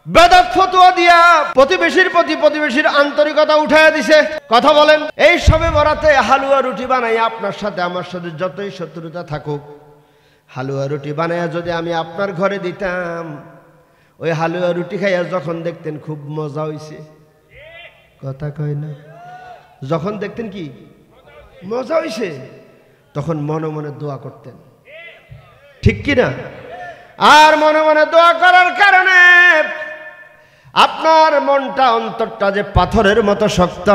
বেদাত ফতোয়া দিয়া প্রতিবেশীর প্রতি প্রতিবেশীর আন্তরিকতা উঠাইয়া দিছে। কথা বলেন, এই সবে বরাতে হালুয়া রুটি বানাই আপনার সাথে আমার সাথে যতই শত্রুতা থাকুক, হালুয়া রুটি বানাইয়া যদি আমি আপনার ঘরে দিতাম, ওই হালুয়া রুটি খাইয়া যখন দেখতেন খুব মজা হইছে, কথা কয় না, যখন দেখতেন কি মজা হইছে, তখন মনে মনে দোয়া করতেন, ঠিক কি না? আর মনে মনে দোয়া করার কারণে আপনার মনটা, অন্তরটা যে পাথরের মতো শক্ত,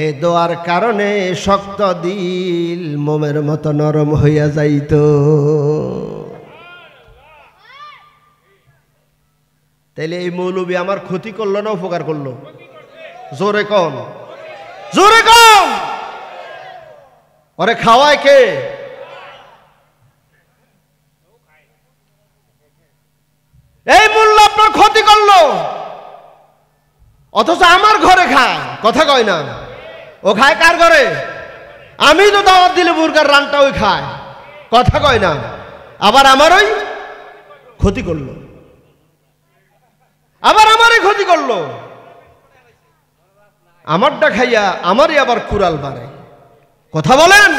এই দোয়ার কারণে শক্ত দিল মোমের মতো নরম হইয়া যাইত। তাইলে এই মৌলবী আমার ক্ষতি করলো না উপকার করলো? জোরে কম, জোরে কম। ওরে খাওয়ায় কে? এই মূল্য আপনার ক্ষতি করলো, অথচ আমার ঘরে খায়, কথা কয় না? ও খায় কার ঘরে? আমি তো দাওয়াত দিলে বুরকার রানটা ওই খায়, কথা কয় না? আবার আমারই ক্ষতি করলো, আবার আমারই ক্ষতি করলো। আমারটা খাইয়া আমারই আবার কুড়াল বাড়ে, কথা বলেন?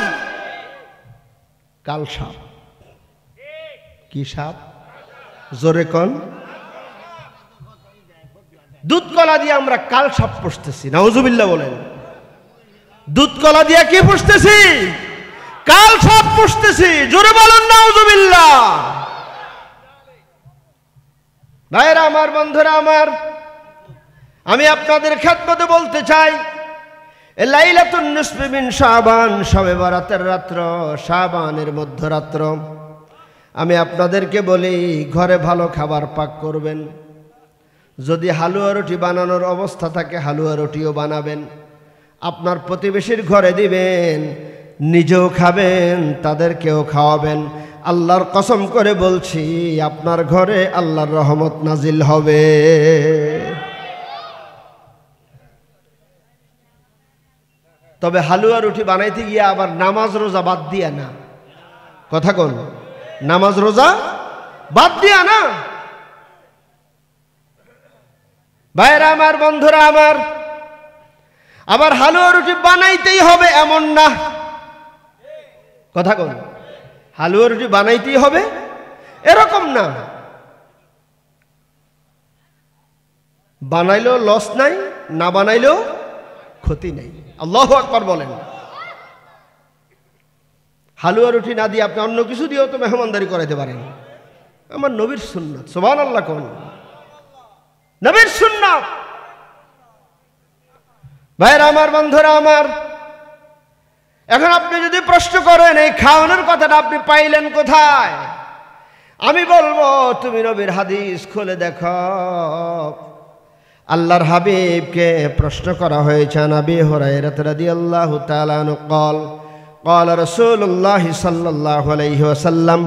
কাল সাপ। কি সাপ? জোরে কন। দুধ কলা দিয়ে আমরা কাল সাপ পুষতেছি, নাউজুবিল্লাহ বলেন। দুধ কলা দিয়ে কি পুষতেছি? কাল সাপ পুষতেছি, জোরে বলেন নাউজুবিল্লাহ। ভাইরা আমার, বন্ধুরা আমার, আমি আপনাদের খেদমতে বলতে চাই, লাইলাতুন নিসফি মিন শাবান, শবে বরাতের রাত্র, শাবানের মধ্যরাত্র, আমি আপনাদেরকে বলি ঘরে ভালো খাবার পাক করবেন। যদি হালুয়া রুটি বানানোর অবস্থা থাকে হালুয়া রুটিও বানাবেন, আপনার প্রতিবেশীর ঘরে দিবেন, নিজেও খাবেন, তাদেরকেও খাওয়াবেন। আল্লাহর কসম করে বলছি, আপনার ঘরে আল্লাহর রহমত নাজিল হবে। তবে হালুয়া রুটি বানাইতে গিয়ে আবার নামাজ রোজা বাদ দিয়া না, কথা কোন? নামাজ রোজা বাদ দিয়া না। ভাইরা আমার, বন্ধুরা আমার, আবার হালুয়া রুটি বানাইতেই হবে এমন না, কথা কোন? হালুয়া রুটি বানাইতেই হবে এরকম না। বানাইলেও লস নাই, না বানাইলেও ক্ষতি নাই। আল্লাহু আকবার বলেন। হালুয়া রুটি না দিয়ে আপনি অন্য কিছু দিয়েও তো মেহমানদারি করাইতে পারেন। আমার নবীর সুন্নাত, সুবহানাল্লাহ কোন? নবীর সুন্নাত। ভাইরা আমার, বন্ধুরা আমার, এখন আপনি যদি প্রশ্ন করেন এই খাওয়ানোর কথাটা আপনি পাইলেন কোথায়, আমি বলবো তুমি নবীর হাদিস খুলে দেখো। আল্লাহর হাবিবকে প্রশ্ন করা হয়েছে, নবী হুরায়রা রাদিয়াল্লাহু তাআলা আনহু قال قال رسول الله صلى الله عليه وسلم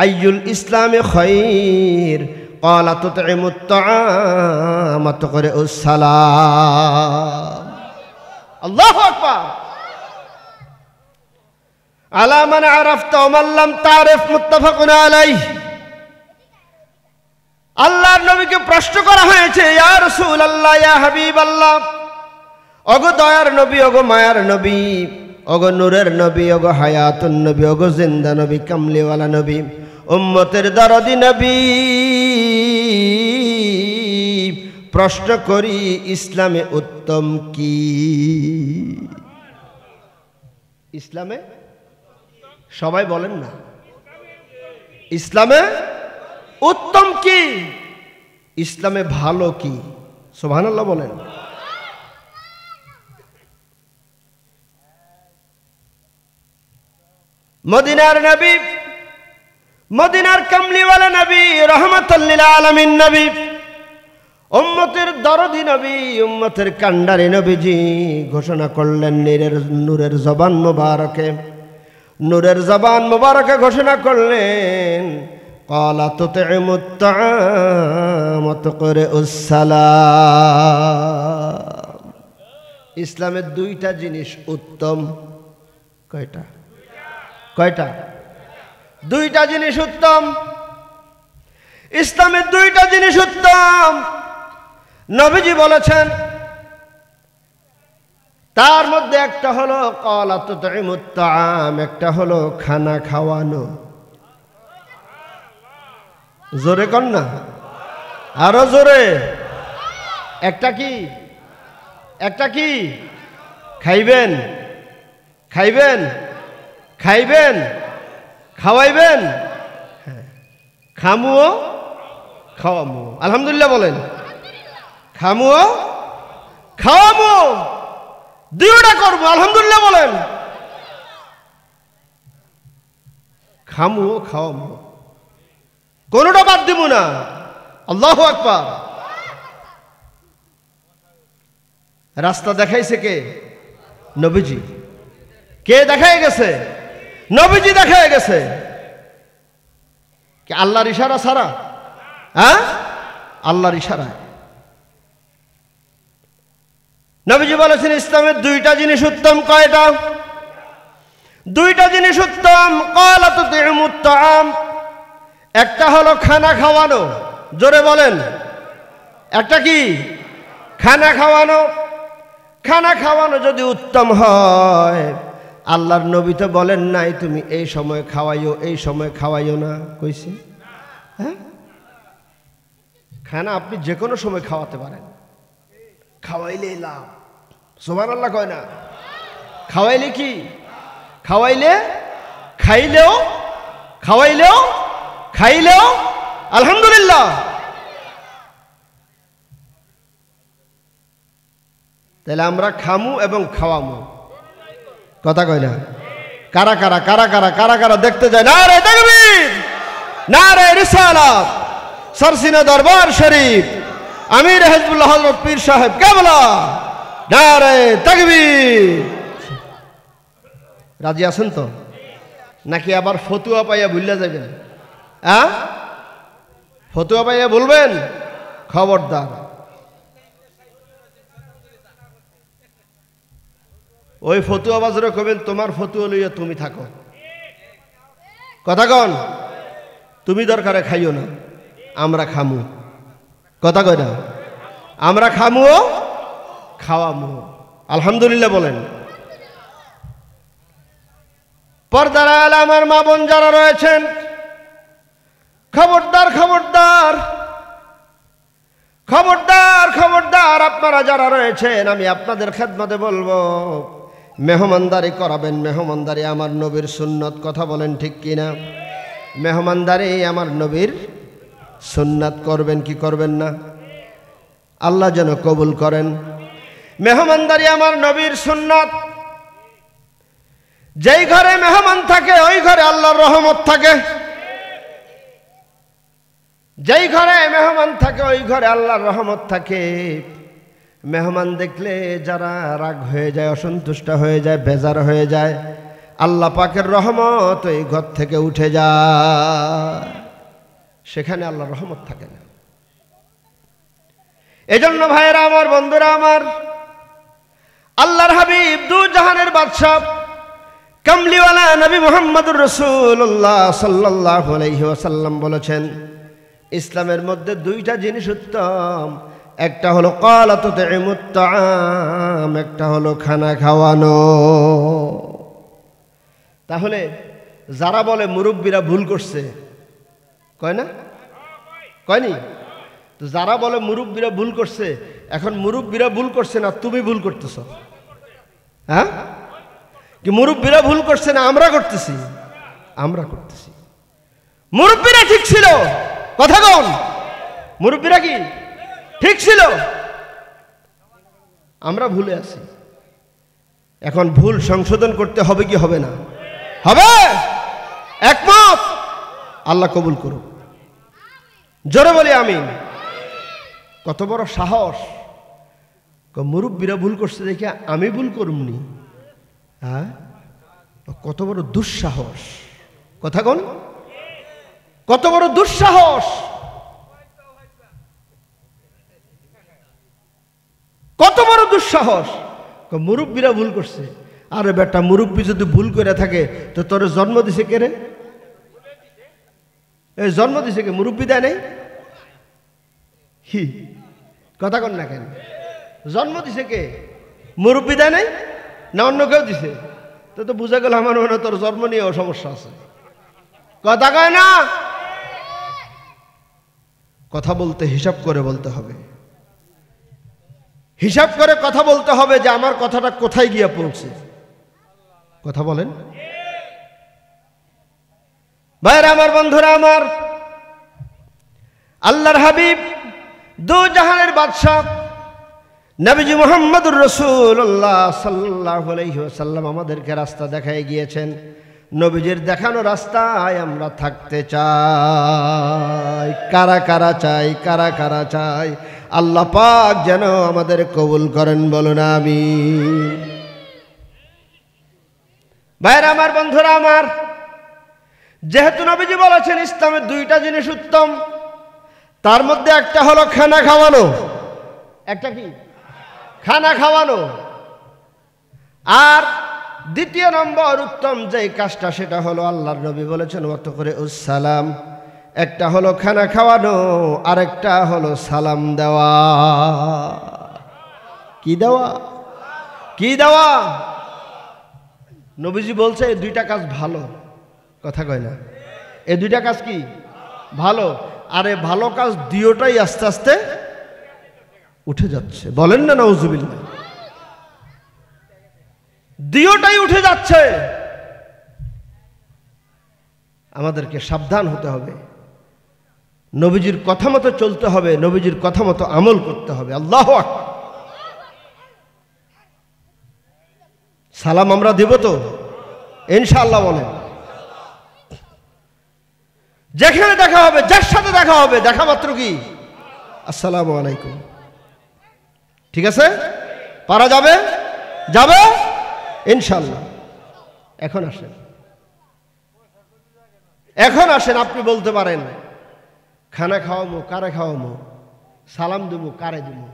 أي الإسلام خير قال تطعم الطعام وتقرئ السلام الله أكبر على من عرفت ومن لم تعرف متفق عليه। আল্লাহর নবীকে প্রশ্ন করা হয়েছে, ইয়া রাসূলুল্লাহ, ইয়া হাবিবাল্লাহ, ওগো দয়ার নবী, ওগো মায়ার নবী, ওগো নূরের নবী, ওগো হায়াতুন নবী, ওগো জিন্দা নবী, কামলিওয়ালা নবী, উম্মতের দরদি নবী, প্রশ্ন করি ইসলামে উত্তম কি? ইসলামে সবাই বলেন না, ইসলামে উত্তম কি? ইসলামে ভালো কি? সুবহানাল্লাহ বলেন। মদিনার নবী, মদিনার কামলিওয়ালা নবী, রহমাতুল লিল আলামিন নবী, উম্মতের দরদি নবী, উম্মতের কান্ডারি নবীজি ঘোষণা করলেন নূরের জবান মুবারকে, নূরের জবান মুবারকে ঘোষণা করলেন, قال تطعم الطعام وتقرئ السلام। ইসলামের দুইটা জিনিস উত্তম। কয়টা? কয়টা? দুইটা জিনিস উত্তম। ইসলামের দুইটা জিনিস উত্তম। নবীজি বলেছেন তার মধ্যে একটা হলো ক্বালা তুতঈমুত তাআম, একটা হলো খানা খাওয়ানো। জোরে কর না, আরো জোরে। একটা কি? একটা কি? খাইবেন, খাইবেন, খাইবেন, খাওয়াইবেন, খামুও খাওয়ামু। আলহামদুলিল্লাহ বলেন। খামুও খাওয়ামু, দুইটা করবো। আলহামদুলিল্লাহ বলেন। খামুও খাওয়ামু, কোনটা বাদ দিব না। আল্লাহু আকবার। রাস্তা দেখাইছে কে? নবীজি। কে দেখাই গেছে? নবীজি দেখাই গেছে। কি আল্লাহর ইশারা ছাড়া? হ্যাঁ, আল্লাহর ইশারা। নবীজি বলেছেন ইসলামের দুইটা জিনিস উত্তম। কয়টা? দুইটা জিনিস উত্তম। ক্বালা তুতঈমুত তাআম, একটা হলো খানা খাওয়ানো। জোরে বলেন। একটা কি? খানা খাওয়ানো। খানা খাওয়ানো যদি উত্তম হয়, আল্লাহর নবী তো বলেন নাই তুমি এই সময় খাওয়াইও, এই সময় খাওয়াইও না, কইছি? হ্যাঁ, খানা আপনি যে কোনো সময় খাওয়াতে পারেন, খাওয়াইলে লাভ। সুবহানাল্লাহ কয় না? খাওয়াইলে কি? খাওয়াইলে, খাইলেও, খাওয়াইলেও, খাইলেও আলহামদুলিল্লাহ। তাহলে আমরা খামু এবং খাওয়ামু। কথা কয় না? কারা কারা কারা কারা কারা কারা দেখতে যায়? নারে তাকবীর, নারে রিসালাত, সরসিনা দরবার শরীফ, আমির হিজবুল্লাহ হযরত পীর সাহেব কেবলা, নারে তাকবীর। রাজি আছেন তো? নাকি আবার ফতুয়া পাইয়া ভুলে যাবেন? হ্যাঁ, ফতুয়া পাইয়া বলবেন? খবরদার। ওই ফতুয়া বাজারে কবেন তোমার ফতুয়া লইয়া তুমি থাকো। কথা কন? তুমি দরকারে খাইও না, আমরা খামু। কথা কয় না? আমরা খামুও খাওয়ামু। আলহামদুলিল্লাহ বলেন। পর্দার আড়ালে আমার মা বোন যারা রয়েছেন, খবরদার খবরদার খবরদার খবরদার। আপনারা যারা রয়েছেন, আমি আপনাদের খেদমতে বলবো, মেহমানদারি করাবেন। মেহমানদারি আমার নবীর সুন্নত। কথা বলেন ঠিক কিনা? মেহমানদারি আমার নবীর সুন্নাত। করবেন কি করবেন না? আল্লাহ যেন কবুল করেন। মেহমানদারি আমার নবীর সুন্নাত। যেই ঘরে মেহমান থাকে ওই ঘরে আল্লাহর রহমত থাকে। যেই ঘরে মেহমান থাকে ওই ঘরে আল্লাহর রহমত থাকে। মেহমান দেখলে যারা রাগ হয়ে যায়, অসন্তুষ্ট হয়ে যায়, বেজার হয়ে যায়, আল্লাহ পাকের রহমত ওই ঘর থেকে উঠে যায়। সেখানে আল্লাহর রহমত থাকে না। এজন্য ভাইয়েরা আমার, বন্ধুরা আমার, আল্লাহর হাবিব দু জাহানের বাদশা কামলিওয়ালা নবী মুহাম্মদুর রাসূলুল্লাহ সাল্লাল্লাহু আলাইহি ওয়াসাল্লাম বলেছেন ইসলামের মধ্যে দুইটা জিনিস উত্তম। একটা হলো ক্বালা তুতঈমুত তাআম, একটা হলো খানা খাওয়ানো। তাহলে যারা বলে মুরব্বীরা ভুল করছে, কয় না? কয়নি? তো যারা বলে মুরব্বীরা ভুল করছে, এখন মুরব্বীরা ভুল করছে না তুমি ভুল করতেছ? হ্যাঁ, কি মুরব্বীরা ভুল করছে না আমরা করতেছি? আমরা করতেছি। মুরব্বীরা ঠিক ছিল। কথা কন? মুরব্বীরা কি ঠিক ছিল? আমরা ভুলে আছি। এখন ভুল সংশোধন করতে হবে কি হবে না? হবে। একমত? আল্লাহ কবুল করুন। জোরে বলি আমিন। কত বড় সাহস! মুরব্বীরা ভুল করছে দেখে আমি ভুল করুমনি? হ্যাঁ, কত বড় দুঃসাহস! কথা কোন? কত বড় দুঃসাহস! কত বড় দুঃসাহস! মুরব্বীরা ভুল করছে। আরে বেটা, মুরব্বী যদি ভুল করে থাকে তো তোর জন্ম দিছে কে রে? এই জন্ম দিছে কে? মুরব্বী দেয় নাই? কথা কন না কেন? জন্ম দিছে কে? মুরব্বী দেয় নাই না অন্য কেউ দিছে? তো বুঝা গেল আমার মনে তোর জন্ম নিয়েও সমস্যা আছে। কথা কয় না? কথা বলতে হিসাব করে বলতে হবে, হিসাব করে কথা বলতে হবে যে আমার কথাটা কোথায় গিয়ে পৌঁছে। কথা বলেন ভাইরা আমার, বন্ধুরা আমার, আল্লাহর হাবিব দু জাহানের বাদশাহ নবীজি মুহাম্মদুর রাসূলুল্লাহ সাল্লাল্লাহু আলাইহি ওয়াসাল্লাম আমাদেরকে রাস্তা দেখায় গিয়েছেন। নবীজির দেখানো রাস্তায় আমরা থাকতে চাই। কারা কারা চাই? কারা কারা চাই? আল্লাহ পাক যেন আমাদের কবুল করেন, বলুন আমিন। ভাইরা আমার, বন্ধুরা আমার, যেহেতু নবীজি বলেছেন ইসলামের দুইটা জিনিস উত্তম, তার মধ্যে একটা হলো খানা খাওয়ানো। একটা কি? খানা খাওয়ানো। আর দ্বিতীয় নম্বর উত্তম যে কাজটা, সেটা হলো আল্লাহর নবী বলেছেন ওয়াত করে সালাম। একটা হলো খানা খাওয়ানো, আরেকটা হলো সালাম দেওয়া। কি দেওয়া? কি দেওয়া? নবীজি বলছে এই দুইটা কাজ ভালো। কথা কয় না? এই দুইটা কাজ কি ভালো? আরে ভালো কাজ দুইটাই আস্তে আস্তে উঠে যাচ্ছে, বলেন না নাউজুবিল্লাহ। দুইটাই উঠে যাচ্ছে। আমাদেরকে সাবধান হতে হবে, নবীজির কথা মতো চলতে হবে, নবীজির কথা মতো আমল করতে হবে। আল্লাহু আকবার। সালাম আমরা দেব তো ইনশাআল্লাহ? বলেন। যেখানে দেখা হবে, যার সাথে দেখা হবে, দেখা মাত্র কি আসসালামু আলাইকুম। ঠিক আছে? পারা যাবে? যাবে ইনশাআল্লাহ। এখন আসেন, এখন আসেন, আপনি বলতে পারেন খানা খাওয়ামো, কারে খাওয়ামো, সালাম দেবো, কারে দেবো?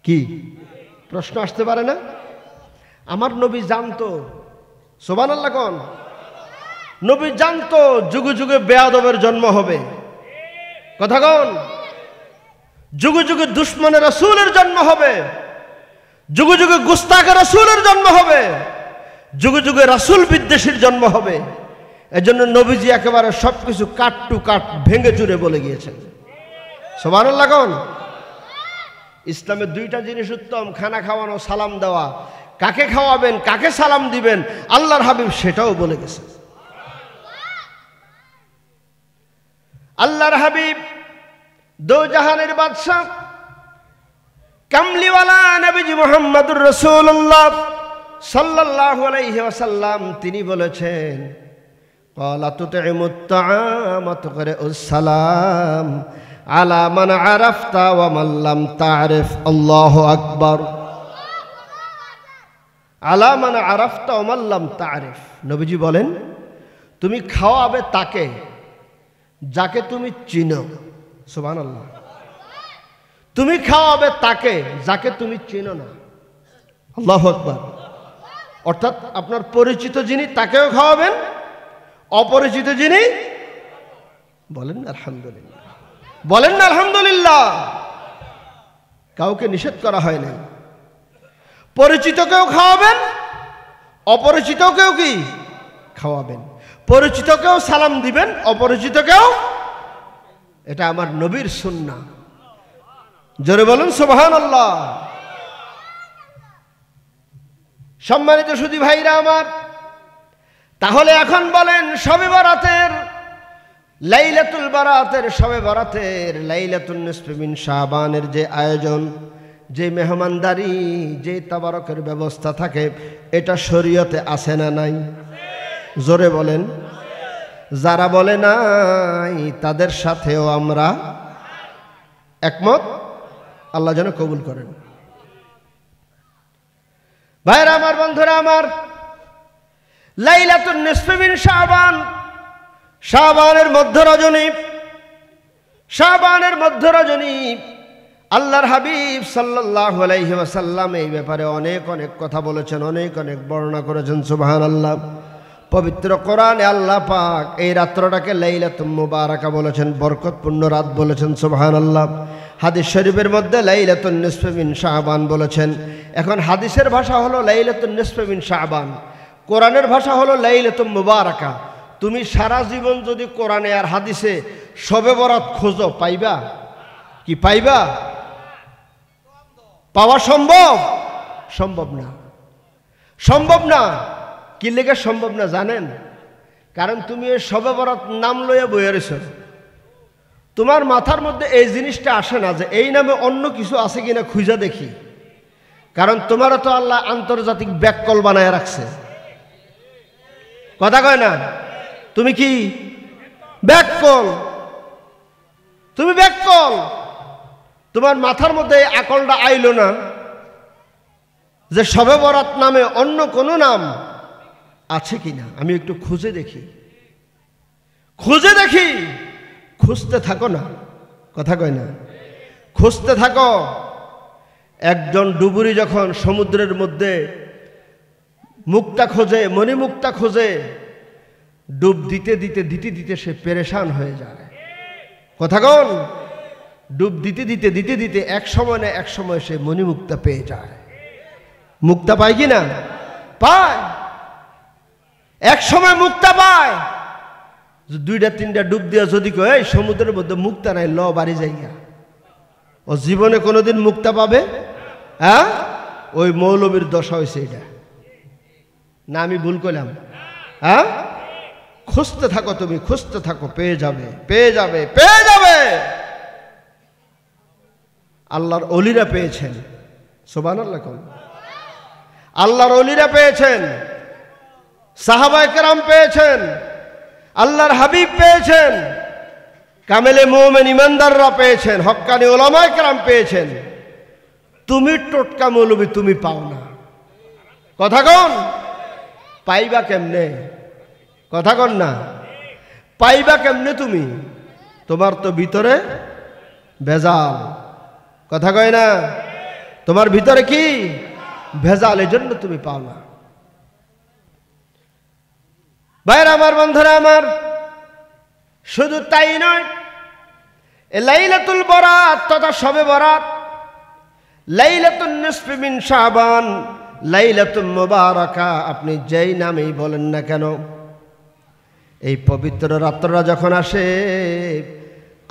কি প্রশ্ন আসতে পারে না? আমার নবী জানতো, সুবহানাল্লাহ কোন, নবী জানতো যুগে যুগে বেয়াদবের জন্ম হবে। কথা কোন? যুগে যুগে দুশ্মনের রাসূলের জন্ম হবে, যুগে যুগে গুস্তাখের রাসূলের জন্ম হবে, যুগে যুগে রাসূল বিদ্বেষীর জন্ম হবে। এজন্য নবীজি একেবারে সবকিছু কাট টু কাট ভেঙে চুরে বলে গিয়েছেন। সুবহানাল্লাহ কোন? ইসলামের দুইটা জিনিস উত্তম, খানা খাওয়ানো, সালাম দেওয়া। কাকে খাওয়াবেন, কাকে সালাম দিবেন, আল্লাহর হাবিব সেটাও বলে গেছেন। আল্লাহর হাবিব দো জাহানের বাদশা কামলিওয়ালা নবীজি মুহাম্মদুর রাসূলুল্লাহ সাল্লাল্লাহু আলাইহি ওয়াসাল্লাম তিনি বলেছেন ক্বালা তুতঈমুত তাআম ওয়া তুকরিউস সালাম আলা মান আরাফতা ওয়া মান লাম তা'রিফ। আল্লাহু আকবার। আলা মান আরাফতা ওয়া মান লাম তা'রিফ। নবীজি বলেন তুমি খাওয়াবে তাকে যাকে তুমি চিনো। সুবহানাল্লাহ। তুমি খাওয়াবে তাকে যাকে তুমি চিনো না। আল্লাহু আকবার। অর্থাৎ আপনার পরিচিত যিনি তাকেও খাওয়াবেন, অপরিচিত যিনি, বলেন না আলহামদুলিল্লাহ, বলেন না আলহামদুলিল্লাহ। কাউকে নিষেধ করা হয় নাই। পরিচিতকেও খাওয়াবেন, অপরিচিতকেও কি খাওয়াবেন। পরিচিতকেও সালাম দিবেন, অপরিচিতকেও। এটা আমার নবীর সুন্নাহ। জোরে বলুন সুবহানাল্লাহ। সম্মানিত সুধী ভাইরা আমার, তাহলে এখন বলেন শবে বরাতের, লাইলাতুল বারাতের, শবে বরাতের লাইলাতুন নিসফি মিন শাবানের যে আয়োজন, যে মেহমানদারি, যে তাবারকের ব্যবস্থা থাকে, এটা শরীয়তে আছে না নাই? জোরে বলেন। যারা বলে নাই তাদের সাথেও আমরা একমত। আল্লাহ যেন কবুল করেন। ভাইরা আমার, বন্ধুরা আমার, লাইলাতুন নিসফি মিন শাবান, শাবানের মধ্য রজনী, শাবানের মধ্য রজনী। আল্লাহর হাবিব সাল্লাল্লাহু আলাইহি ওয়াসাল্লাম এই ব্যাপারে অনেক অনেক কথা বলেছেন, অনেক অনেক বর্ণনা করেছেন। সুবহানাল্লাহ। পবিত্র কোরআনে আল্লাহ পাক এই রাত্রটাকে লাইলাতুল মুবারাকা বলেছেন, বরকতপূর্ণ রাত বলেছেন। সুবহানাল্লাহ। হাদিস শরীফের মধ্যে লাইলাতুন নিসফি মিন শাবান বলেছেন। এখন হাদিসের ভাষা হলো লাইলাতুন নিসফি মিন শাবান, কোরআনের ভাষা হলো লাইলাতুম মুবারাকা। তুমি সারা জীবন যদি কোরআনে আর হাদিসে শবে বরাত খোঁজো, পাইবা কি? পাইবা? পাওয়া সম্ভব? সম্ভব না, সম্ভব না। কি লেগে সম্ভব না জানেন? কারণ তুমি এই শবে বরাত নাম লইয়া বইয়া রয়েছ, তোমার মাথার মধ্যে এই জিনিসটা আসে না যে এই নামে অন্য কিছু আছে কিনা খুঁজা দেখি। কারণ তোমারও তো আল্লাহ আন্তর্জাতিক ব্যাককল বানায় রাখছে, কথা কয় না? তুমি কি ব্যাককল? তুমি ব্যাককল। তোমার মাথার মধ্যে এই আকলটা আইল না যে শবে বরাত নামে অন্য কোনো নাম আছে কিনা, আমি একটু খুঁজে দেখি, খুঁজে দেখি। খুঁজতে থাকো না, কথা কয় না? খুঁজতে থাকো। একজন ডুবুরি যখন সমুদ্রের মধ্যে মুক্তা খোঁজে, মণিমুক্তা খোঁজে, ডুব দিতে দিতে দিতে দিতে সে পেরেশান হয়ে যায়, কথা কন? ডুব দিতে দিতে দিতে দিতে এক সময় না এক সময় সে মণিমুক্তা পেয়ে যায়। মুক্তা পায় কি না? পায়। এক সময় মুক্তা পায়। দুইটা তিনটা ডুব দিয়া যদি কয় এই সমুদ্রের মধ্যে মুক্তা নাই, ল বাড়ি যাইয়া, ও জীবনে কোনোদিন মুক্তা পাবে? হ্যাঁ, ওই মৌলবীর দশা হয়েছে এটা না? আমি ভুল করলাম? হ্যাঁ, খুঁজতে থাকো, তুমি খুঁজতে থাকো, পেয়ে যাবে, পেয়ে যাবে, পেয়ে যাবে। আল্লাহর ওলিরা পেয়েছেন, সুবহানাল্লাহ। আল্লাহর ওলিরা পেয়েছেন, সাহাবায়ে কেরাম পেয়েছেন, আল্লাহর হাবিব পেয়েছেন, কামেলে মুমিন ইমানদাররা পেয়েছেন, হক্কানি উলামায়ে কেরাম পেয়েছেন। তুমি টোটকা মৌলবী তুমি পাও না, কথা কন? পাইবা কেমনে? কথা কন না? পাইবা কেমনে তুমি? তোমার তো ভিতরে ভেজাল, কথা কয় না? তোমার ভিতরে কি ভেজাল, এজন্য তুমি পাও না। ভাইরা আমার, বন্ধুরা আমার, শুধু তাই নয়, লাইলাতুল বরাত তথা শবে বরাত, লাইলাতুন নিসফি মিন শাবান, লাইলাতুল মুবারাকা, আপনি যেই নামেই বলেন না কেন, এই পবিত্র রাত্রটা যখন আসে,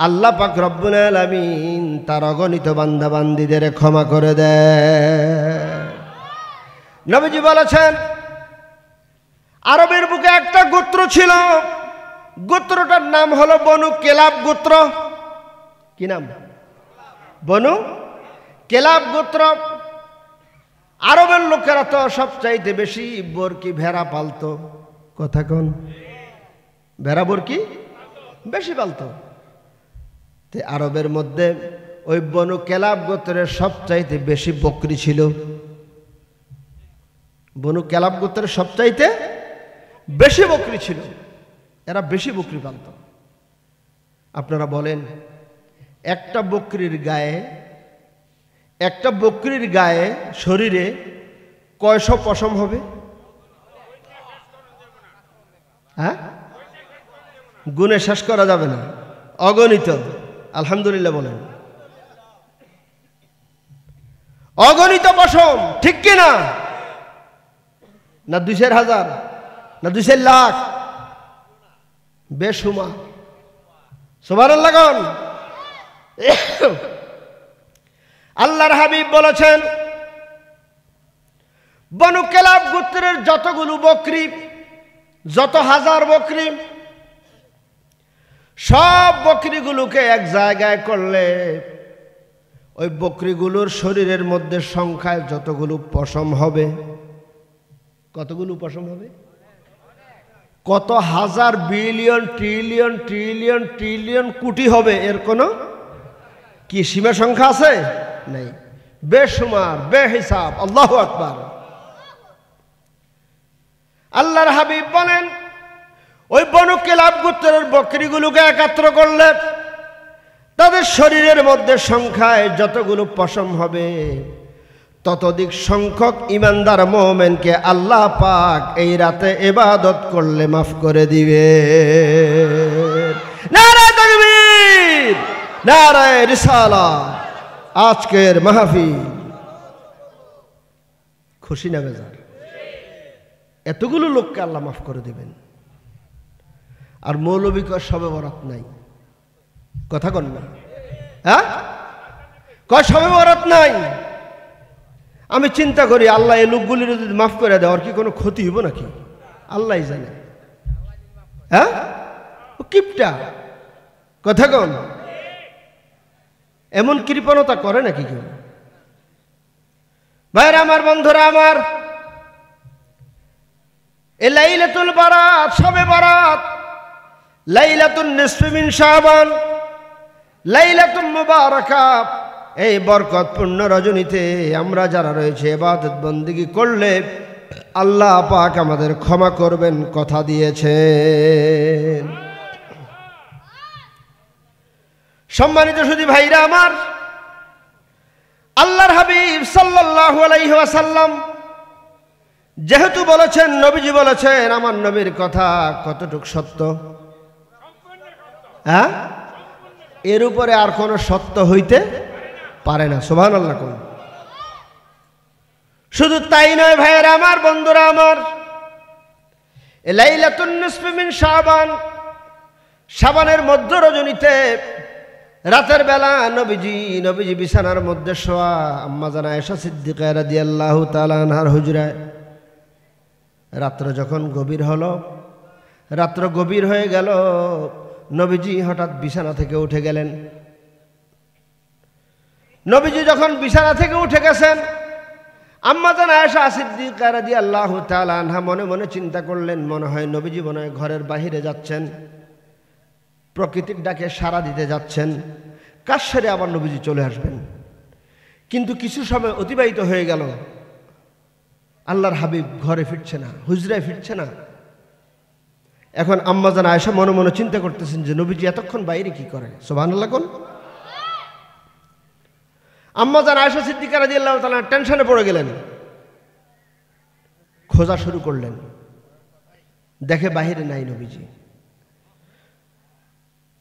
আল্লাহ পাক রব্বুল আলামিন তার অগণিত বান্দা বান্দীদের ক্ষমা করে দেয়। নবীজি বলেছেন, আরবের বুকে একটা গোত্র ছিল, গোত্রটার নাম হলো বনু কেলাব গোত্র। কি নাম? বনু কেলাব গোত্র। আরবের লোকেরা তো সবচাইতে বেশি বরকি ভেড়া পালতো, কথা কোন? ভেড়া বরকি বেশি পালতো। আরবের মধ্যে ওই বনু কেলাব গোত্রের সবচাইতে বেশি বকরি ছিল। বনু কেলাব গোত্রের সবচাইতে বেশি বকরি ছিল, এরা বেশি বকরি পালত। আপনারা বলেন, একটা বকরির গায়ে শরীরে কয়শো পশম হবে? হ্যাঁ, গুণে শেষ করা যাবে না, অগণিত। আলহামদুলিল্লাহ বলেন, অগণিত পশম, ঠিক কিনা? না ২,০০০, না ২,০০,০০০ লাখ, বেশুমার। সুবহানাল্লাহ। আল্লাহর হাবিব বলেছেন, বনু কেলাব গোত্রের যতগুলো বকরি, যত হাজার বকরি, সব বকরিগুলোকে এক জায়গায় করলে ওই বকরিগুলোর শরীরের মধ্যে সংখ্যায় যতগুলো পশম হবে, কতগুলো পশম হবে? কত হাজার, বিলিয়ন, ট্রিলিয়ন, ট্রিলিয়ন, ট্রিলিয়ন, কোটি হবে, এর কোনো কি সীমা সংখ্যা আছে? নাই, বেশুমার, বেহিসাব। আল্লাহু আকবার। আল্লাহর হাবিব বলেন, ওই বনু কেলাব গোত্রের বকরিগুলোকে একাত্র করলে তাদের শরীরের মধ্যে সংখ্যায় যতগুলো পশম হবে, ততোধিক সংখ্যক ইমানদার মুমিনকে আল্লাহ পাক এই রাতে ইবাদত করলে মাফ করে দিবে। নারে তাকবীর, নারে রিসালাত। আজকের মাহফিল খুশি না বেজার? এতগুলো লোককে আল্লাহ মাফ করে দিবেন। আর মৌলবী কয় শবে বরাত নাই, কথা কন না? হ্যাঁ, কয় শবে বরাত নাই। আমি চিন্তা করি আল্লাহ এই লোকগুলির যদি মাফ করে দেয়, ওর কি কোনো ক্ষতি হইব নাকি? আল্লাহ জানে। হ্যাঁ, ও কিপটা, কথা কন? এমন কৃপণতা করে নাকি কেউ? ভাইরা আমার, বন্ধুরা আমার, এই লাইলাতুল বারাত, শবে বারাত, লাইলাতুন নিসফি মিন শাবান, লাইলাতুল মুবারাকা, এই বরকতপূর্ণ রজনীতে আমরা যারা রয়েছে ইবাদত বন্দেগী করলে আল্লাহ পাক আমাদের ক্ষমা করবেন, কথা দিয়েছেন। সম্মানিত সুধী ভাইরা আমার, আল্লাহর হাবিব সাল্লাল্লাহু আলাইহি ওয়াসাল্লাম যেহেতু বলেছেন, নবীজি বলেছেন, আমার নবীর কথা কতটুকু সত্য? হ্যাঁ, এর উপরে আর কোনো সত্য হইতে পারে না। সুবহানাল্লাহ কোন? শুধু তাই নয় ভাইয়েরা আমার, বন্ধুরা আমার, লাইলাতুন নিসফি মিন শাবান, শাবানের মধ্য রজনীতে রাতের বেলা নবীজি বিছানার মধ্যে শোয়া, আম্মা জান আয়েশা সিদ্দিকা রাদিয়াল্লাহু তাআলা আনহার হুজরায় রাত্র যখন গভীর হলো, রাত্র গভীর হয়ে গেল, নবীজি হঠাৎ বিছানা থেকে উঠে গেলেন। নবীজি যখন বিছানা থেকে উঠে গেছেন, আম্মা জান আয়েশা সিদ্দিকা রাদিয়াল্লাহু তাআলা আনহা মনে মনে চিন্তা করলেন, মনে হয় নবীজি মনে হয় ঘরের বাহিরে যাচ্ছেন, প্রকৃতির ডাকে সাড়া দিতে যাচ্ছেন, কাজ সেরে আবার নবীজি চলে আসবেন। কিন্তু কিছু সময় অতিবাহিত হয়ে গেল, আল্লাহর হাবিব ঘরে ফিরছে না, হুজরায় ফিরছে না। এখন আম্মা জান আয়েশা মনে মনে চিন্তা করতেছেন যে নবীজি এতক্ষণ বাইরে কি করে? সুবহানাল্লাহ কোন? আম্মা জান আয়েশা সিদ্দিকা রাদিয়াল্লাহু তাআলা টেনশনে পড়ে গেলেন, খোঁজা শুরু করলেন, দেখে বাহিরে নাই নবীজি।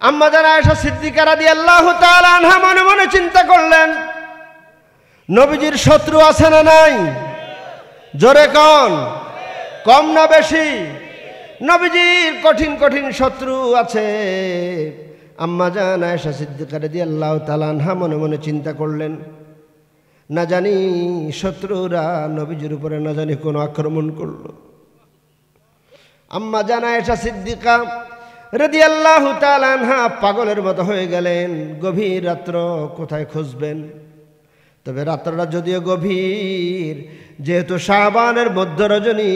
আম্মা জান আয়েশা সিদ্দিকা রাদিয়াল্লাহু তাআলা আনহা মনে মনে চিন্তা করলেন, নবীজির শত্রু আছে না নাই? জোরে কোন? কম না বেশি? নবীজির কঠিন কঠিন শত্রু আছে। আম্মা জান আয়েশা সিদ্দিকা রাদিয়াল্লাহু তাআলা আনহা মনে মনে চিন্তা করলেন, না জানি শত্রুরা নবীজির উপরে না জানি কোনো আক্রমণ করলো। আম্মা জান আয়েশা সিদ্দিকা রাদিয়াল্লাহু তাআলা আনহা পাগলের মতো হয়ে গেলেন, গভীর রাত্র কোথায় খুঁজবেন? তবে রাত্রটা যদিও গভীর, যেহেতু শাবানের মধ্য রজনী,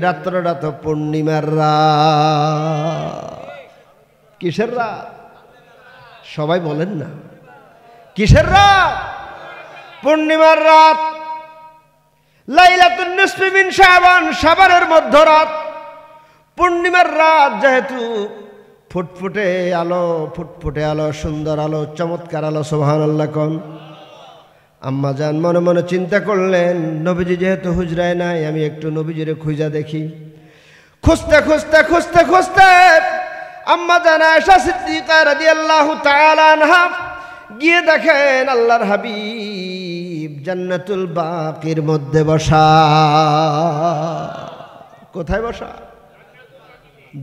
রাত্রটা তো পূর্ণিমার রাত। কিসের রাত? সবাই বলেন না, কিসের রাত? পূর্ণিমার রাত। লাইলাতুন নিসফি মিন শাবান, শাবানের মধ্য রাত, পূর্ণিমার রাত। যেহেতু ফুটফুটে আলো, সুন্দর আলো, চমৎকার আলো। সুবহানাল্লাহ কোন? আম্মা জান মনে মনে চিন্তা করলেন, নবীজি যেহেতু হুজরায় নাই, আমি একটু নবীজিরে খুঁজা দেখি। খুঁজতে খুঁজতে খুঁজতে খুঁজতে আম্মা জান আয়েশা সিদ্দিকা রাদিয়াল্লাহু তাআলা আনহা গিয়ে দেখেন আল্লাহর হাবিব জান্নাতুল বাকির মধ্যে বসা। কোথায় বসা?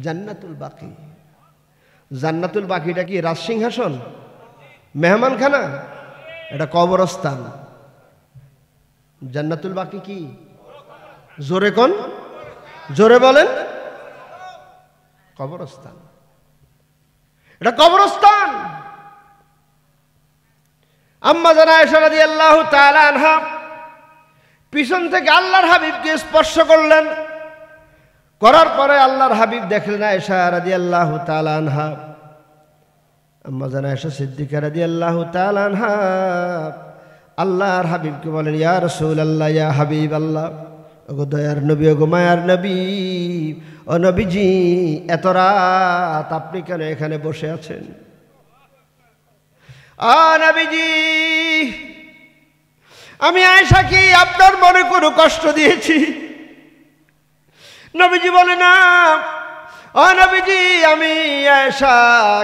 জান্নাতুল বাকি। জান্নাতুল বাকিটা কি রাজসিংহাসন, মেহমানখানা? এটা কবরস্থান। জান্নাতুল বাকি কি? জোরে কোন? জোরে বলেন। কবরস্থান। এটা কবরস্থান। আম্মা জান আয়েশা রাদিয়াল্লাহু তাআলা আনহা পিছন থেকে আল্লাহর হাবিবকে স্পর্শ করলেন। করার পরে আল্লাহর হাবিব দেখলেন আয়েশা রাদিয়াল্লাহু তাআলা আনহা, আম্মা জান আয়েশা সিদ্দিকা রাদিয়াল্লাহু তাআলা আনহা আল্লাহর হাবিবকে বলেন, ইয়া রাসূলুল্লাহ, ইয়া হাবিবাল্লাহ, ওগো দয়ার নবী, ওগো মায়ার নবী, ও নবীজি, এত রাত আপনি কেন এখানে বসে আছেন? নবীজি, আমি আয়েশা কি আপনার মনে কোনো কষ্ট দিয়েছি? নবীজি বলে, না, ও নবীজি, আমি আয়েশা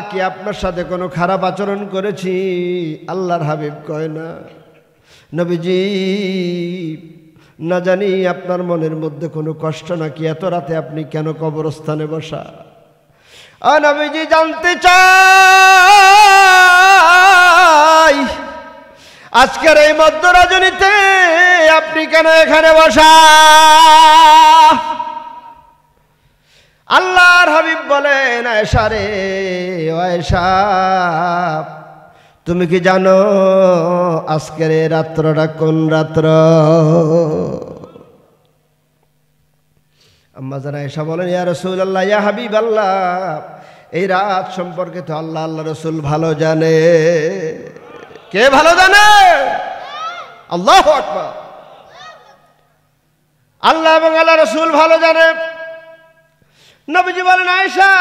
কি আপনার সাথে কোনো খারাপ আচরণ করেছি? আল্লাহর হাবিব কয় না। নবীজি, না জানি আপনার মনের মধ্যে কোনো কষ্ট নাকি, এত রাতে আপনি কেন কবরস্থানে বসা? ও নবীজি, জানতে চাই আজকের এই মধ্য রজনীতে আপনি কেন এখানে বসা? আল্লাহর হাবিব বলেন, আয়েশা রে, আয়েশা, তুমি কি জানো আজকের এই রাত্রটা কোন রাত্র? আম্মা জান আয়েশা বলেন, ইয়া রাসূলুল্লাহ, ইয়া হাবিবাল্লাহ, এই রাত সম্পর্কে তো আল্লাহ রাসূল ভালো জানে। কে ভালো জানে? আল্লাহু আকবার। আল্লাহ এবং আল্লাহ রাসূল ভালো জানে। নবীজি বলেন, আয়েশা,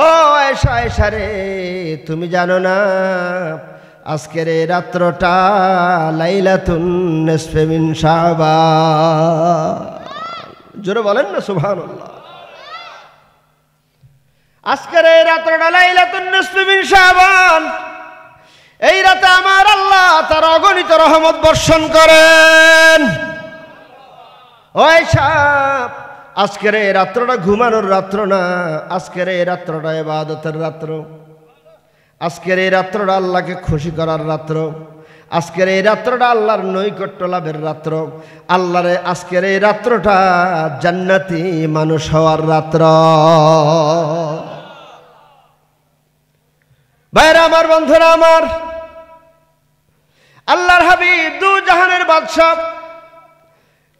ও আয়েশা, আয়েশা রে, তুমি জানো না আজকের এই রাত্রটা লাইলাতুন নিসফে মিন শাবান। জোরে বলেন না সুবহানাল্লাহ। আজকের এই রাত্রটা লাইলাতুন নিসফে মিন শাবান। এই রাতে আমার আল্লাহ তার অগণিত রহমত বর্ষণ করেন। ও আয়েশা, আজকের এই রাত্রটা ঘুমানোর রাত্র না, আজকের এই রাত্রটা ইবাদতের রাত্র। আজকের এই রাত্রটা আল্লাহকে খুশি করার রাত্র। আজকের এই রাত্রটা আল্লাহর নৈকট্য লাভের রাত্র। আল্লাহর আজকের এই রাত্রটা জান্নাতি মানুষ হওয়ার রাত্র। ভাইরা আমার, বন্ধুরা আমার, আল্লাহর হাবিব দু জাহানের বাদশা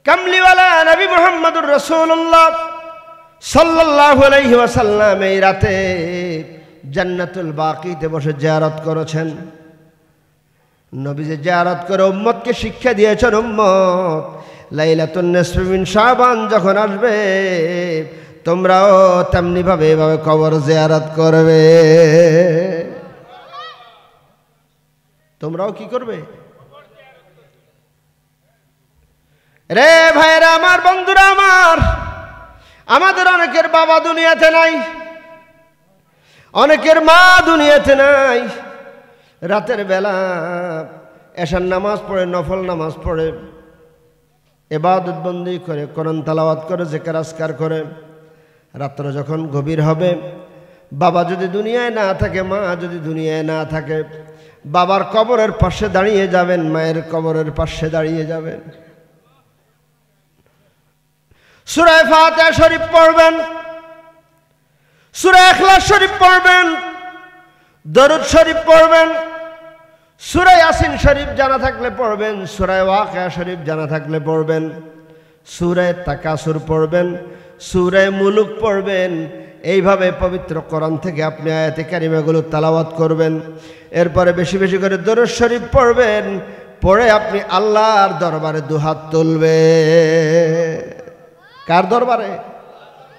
কামলিওয়ালা নবী মুহাম্মদুর রাসূলুল্লাহ সাল্লাল্লাহু আলাইহি ওয়াসাল্লাম এই রাতে জান্নাতুল বাকিতে বসে জিয়ারত করেছেন। নবীজি জিয়ারত করে উম্মতকে শিক্ষা দিয়েছেন, উম্মত, লাইলাতুন নিসফে মিন শাবান যখন আসবে তোমরাও তেমনি ভাবে এভাবে কবর জিয়ারত করবে। তোমরাও কি করবে? রে ভাইরা আমার, বন্ধুরা আমার, আমাদের অনেকের বাবা দুনিয়াতে নাই, অনেকের মা দুনিয়াতে নাই। রাতের বেলা এশার নামাজ পড়ে, নফল নামাজ পড়ে, ইবাদত বন্দি করে, কোরআন তেলাওয়াত করে, জিকির আজকার করে। রাত্র যখন গভীর হবে, বাবা যদি দুনিয়ায় না থাকে, মা যদি দুনিয়ায় না থাকে, বাবার কবরের পাশে দাঁড়িয়ে যাবেন, মায়ের কবরের পাশে দাঁড়িয়ে যাবেন। সূরা ফাতিহা শরীফ পড়বেন, সূরা ইখলাস শরীফ পড়বেন, দরুদ শরীফ পড়বেন, সূরা ইয়াসিন শরীফ জানা থাকলে পড়বেন, সূরা ওয়াকিয়া শরীফ জানা থাকলে পড়বেন, সূরা তাকাসুর পড়বেন, সূরা মুলুক পড়বেন। এইভাবে পবিত্র কোরআন থেকে আপনি আয়াতে কারিমাগুলো তেলাওয়াত করবেন। এরপরে বেশি বেশি করে দরুদ শরীফ পড়বেন, পড়ে আপনি আল্লাহর দরবারে দুহাত তুলবেন। কার দরবারে?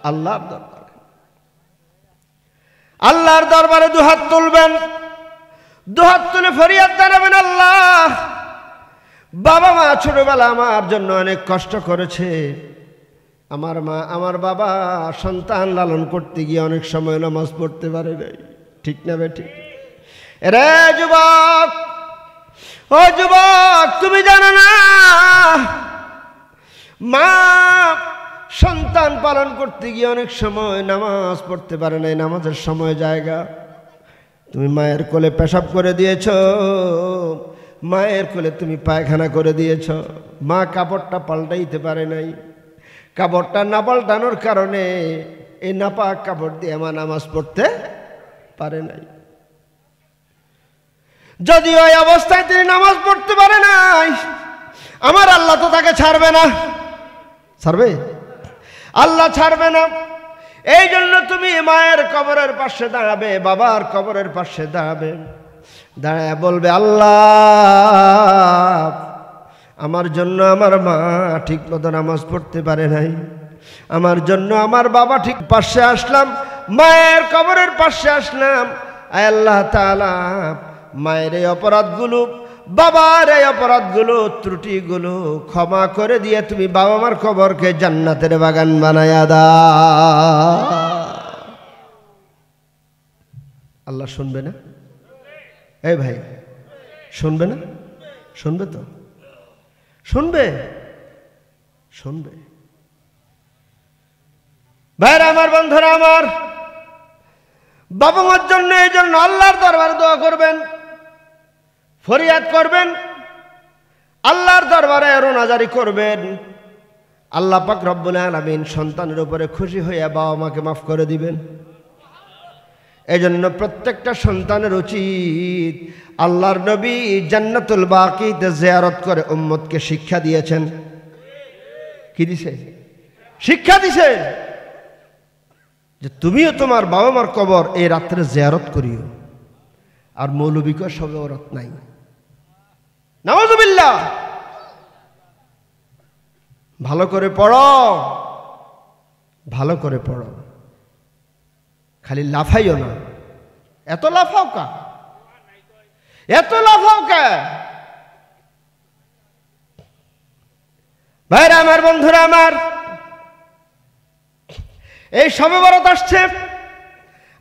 আল্লাহর দরবারে। আল্লাহর দরবারে দুহাত তুলবেন, দুহাত তুলে ফরিয়াদ জানাবেন, আল্লাহ, বাবা মা ছোটবেলা আমার জন্য অনেক কষ্ট করেছে। আমার মা, আমার বাবা সন্তান লালন করতে গিয়ে অনেক সময় নামাজ পড়তে পারে নাই। ঠিক না বে ঠিক? রে যুবক, ও যুবক, তুমি জানো না মা সন্তান পালন করতে গিয়ে অনেক সময় নামাজ পড়তে পারে নাই, নামাজের সময় জায়গা। তুমি মায়ের কোলে পেশাব করে দিয়েছ, মায়ের কোলে তুমি পায়খানা করে দিয়েছ, মা কাপড়টা পাল্টাইতে পারে নাই। কাপড়টা না পাল্টানোর কারণে এই নাপাক কাপড় দিয়ে মা নামাজ পড়তে পারে নাই। যদি ওই অবস্থায় তিনি নামাজ পড়তে পারে নাই, আমার আল্লাহ তো তাকে ছাড়বে না। ছাড়বে? আল্লাহ ছাড়বে না। এই জন্য তুমি মায়ের কবরের পাশে দাঁড়াবে, বাবার কবরের পাশে দাঁড়াবে, দাঁড়ায় বলবে, আল্লাহ, আমার জন্য আমার মা ঠিক মতো নামাজ পড়তে পারে নাই, আমার জন্য আমার বাবা ঠিক পাশে আসলাম, মায়ের কবরের পাশে আসলাম। আয় আল্লাহ তাআলা, মায়ের এই অপরাধগুলো বাবার এই অপরাধগুলো ত্রুটিগুলো ক্ষমা করে দিয়ে তুমি বাবা মার কবরকে জান্নাতের বাগান বানায়া দাও। আল্লাহ শুনবে না? এই ভাই শুনবে না? শুনবে তো? শুনবে, শুনবে। ভাইরা আমার, বন্ধুরা আমার, বাবা মার জন্য এই জন্য আল্লাহর দরবারে দোয়া করবেন, ফরিয়াদ করবেন, আল্লাহর দরবারে রোনাজারি করবেন। আল্লাহ পাক রব্বুল আলামিন সন্তানের উপরে খুশি হইয়া বাবা মাকে মাফ করে দিবেন। এই জন্য প্রত্যেকটা সন্তানের উচিত, আল্লাহর নবী জান্নাতুল বাকিতে জিয়ারত করে উম্মতকে শিক্ষা দিয়েছেন। কি দিছে? শিক্ষা দিছে যে তুমিও তোমার বাবা মার কবর এই রাত্রে জিয়ারত করিও। আর মৌলবীকে সবে বরাত নাই, নাউযুবিল্লাহ। ভালো করে পড়ো, ভালো করে পড়ো, খালি লাফাইও না। এত লাফাও কা? এত লাফাও কা? ভাইরা আমার, বন্ধুরা আমার, এই শবে বরাত আসছে,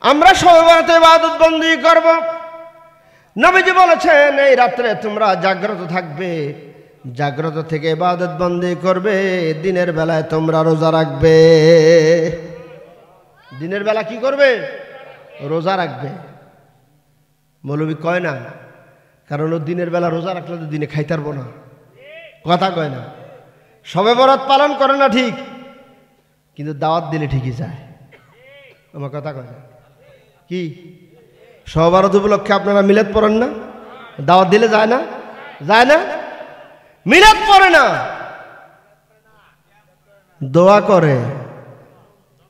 আমরা শবে বরাতে ইবাদত বন্দি করব। নবীজি বলেছেন এই রাত্রে তোমরা জাগ্রত থাকবে, জাগ্রত থেকে ইবাদত বন্দি করবে, দিনের বেলায় তোমরা রোজা রাখবে। দিনের বেলা কি করবে? রোজা রাখবে। মৌলবী কয় না, কারণ ও দিনের বেলা রোজা রাখলে তো দিনে খাইতে পারবো না, কথা কয় না। শবে বরাত পালন করে না ঠিক, কিন্তু দাওয়াত দিলে ঠিকই যায়। আমার কথা কয় না কি? শবে বরাত উপলক্ষে আপনারা মিলাদ পড়েন না? দাওয়াত দিলে যায় না? যায় না? মিলাদ পড়ে না, দোয়া করে,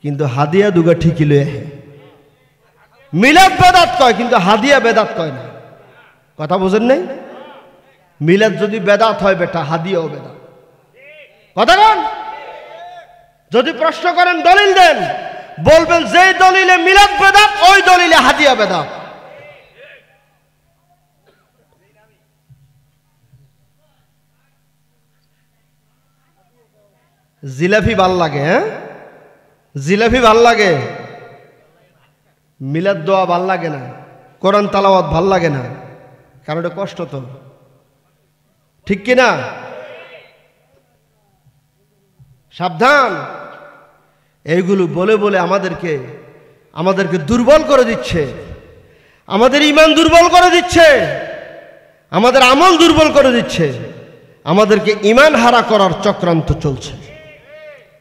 কিন্তু হাদিয়া দুগা ঠিকই লয়ে। মিলাদ বেদাত কয়, কিন্তু হাদিয়া বেদাত কয় না। কথা বুঝেন নাই? মিলাদ যদি বেদাত হয় বেটা, হাদিয়াও বেদাত। কথা কন? যদি প্রশ্ন করেন দলিল দেন, বলবেন যে দলিলে মিলাদ বেদাত ওই দলিলে হাদিয়া বেদাত। জিলাপি ভাল লাগে, হ্যাঁ জিলাপি ভাল লাগে, মিলাদ দোয়া ভাল লাগে না, কোরআন তালাওয়াত ভাল লাগে না, কারণ এটা কষ্ট তো, ঠিক কিনা? সাবধান, এইগুলো বলে বলে আমাদেরকে দুর্বল করে দিচ্ছে, আমাদের ঈমান দুর্বল করে দিচ্ছে, আমাদের আমল দুর্বল করে দিচ্ছে, আমাদেরকে ঈমান হারা করার চক্রান্ত চলছে।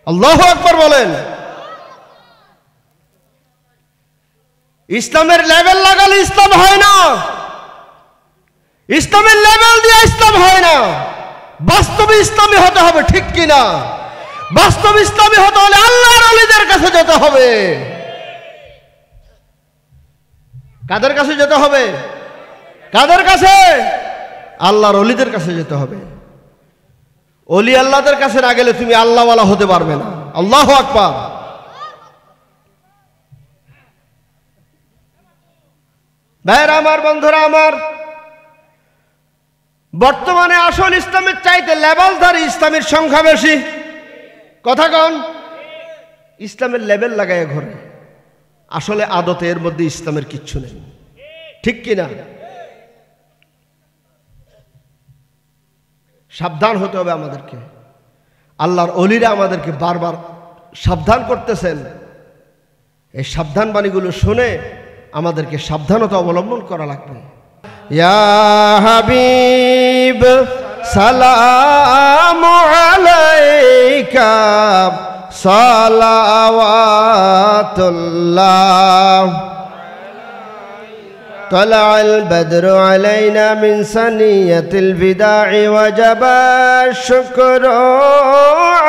আল্লাহু আকবার বলেন। ইসলামের লেভেল লাগালে ইসলাম হয় না, ইসলামের লেভেল দিয়ে ইসলাম হয় না। বাস্তবে ইসলামী হতে হবে, ঠিক কিনা? বাস্তব ইসলামী হতে হলে আল্লাহর ওলিদের কাছে যেতে হবে। কাদের কাছে যেতে হবে? কাদের কাছে? আল্লাহর ওলিদের কাছে যেতে হবে। ওলি আল্লাহদের কাছে না গেলে তুমি আল্লাহওয়ালা হতে পারবে না। আল্লাহু আকবার। ভাইরা আমার, বন্ধুরা আমার, বর্তমানে আসল ইসলামের চাইতে লেভেলধারী ইসলামের সংখ্যা বেশি। কথা কন? ইসলামের লেভেল লাগায় ঘরে, আসলে আদতে এর মধ্যে ইসলামের কিচ্ছু নেই, ঠিক কিনা? সাবধান হতে হবে আমাদেরকে। আল্লাহর ওলিরা আমাদেরকে বারবার সাবধান করতেছেন। এই সাবধান বাণীগুলো শুনে আমাদেরকে সাবধানতা অবলম্বন করা লাগবে। ইয়া হাবিব সালামু আলাইকা সালাওয়াতুল্লাহ طلع البدر علينا من ثنية الوداع وجب الشكر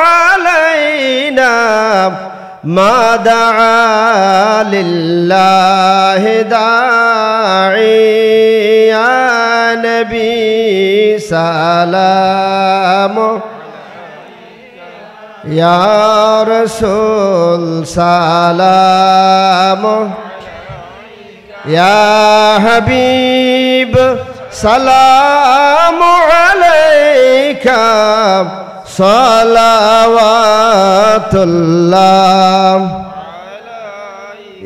علينا ما دعا لله داعي يا نبي سلام يا رسول سلام يا حبيب সালামু আলাইকা সালাওয়াতুল্লাহ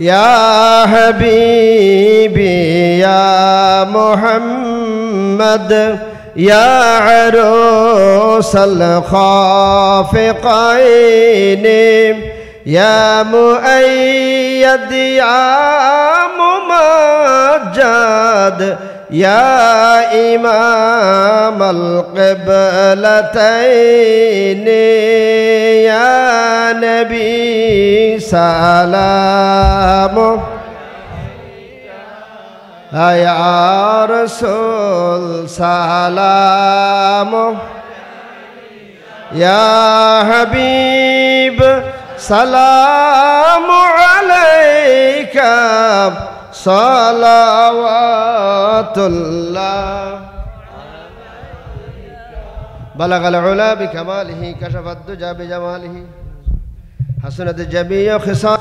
ইয়া হাবিবি ইয়া মুহাম্মদ ইয়া আরসাল খাফিকাইন ইয়া মুআইয়াদ ইয়া মুমাজ্জাদ ইয়া ইমামাল কিবলাতাইন ইয়া নবী সালামু ইয়া রাসূল সালামু ইয়া হাবিব সালামু আলাইকা সালাওয়াতুল্লাহ বালাগাল উলা বিকামালিহি কাশাফাদ দুজা বিজামালিহি হাসনাত জামিউ খিসাল